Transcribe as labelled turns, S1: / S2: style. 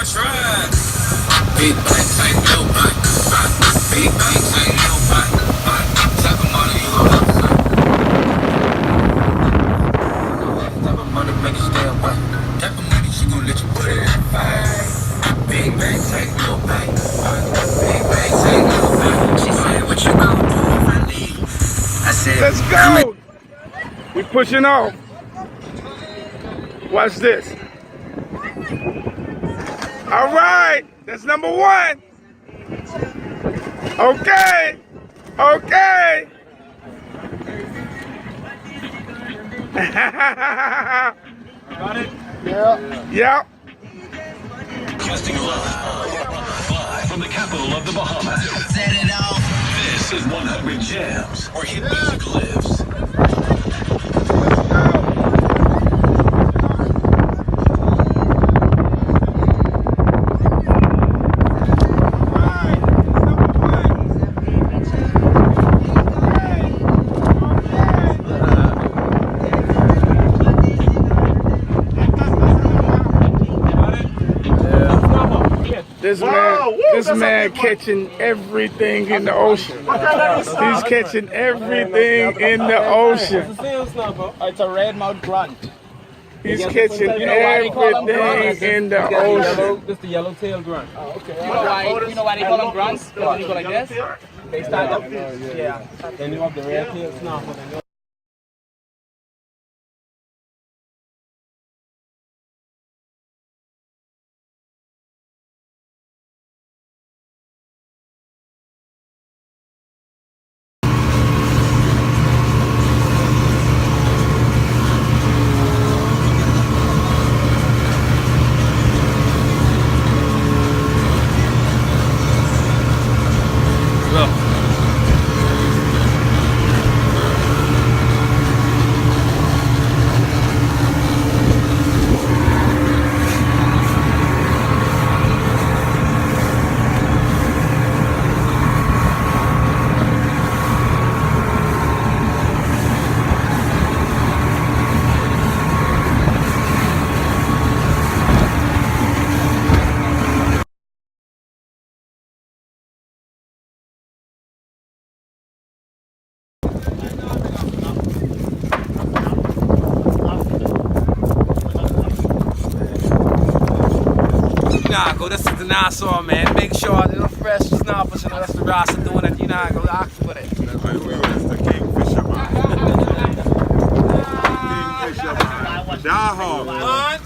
S1: tried. Big banks ain't no bank. Big banks ain't no bank. Type of money you gon' have to say. Type of money make you stay away. Type of money she gon' let you put it in the bank. Big banks ain't no bank. Big banks ain't no bank. She said, what you gon' do if I leave? I said, let's go. We pushing off. Watch this. All right, that's number one. Okay, okay.
S2: Got it?
S1: Yeah. Yep.
S3: Casting live from the capital of the Bahamas.
S1: Set it off.
S3: This is 100 Jams, where hit music lives. This man catching everything in the ocean. He's catching everything in the ocean.
S2: It's a red-mouthed grunt.
S1: He's catching everything in the ocean.
S2: This is the yellow-tailed grunt. Oh, okay.
S4: You know why they call them grunts? Because they go like this.
S2: They stand up. Yeah. Then you have the red-tailed snapper.
S4: This is the Nassau, man. Make sure a little fresh snappers and that's the Rasta doing it. You know, go ask for it.
S5: That's the Kingfisher man. Kingfisher man. Die hard.
S4: One.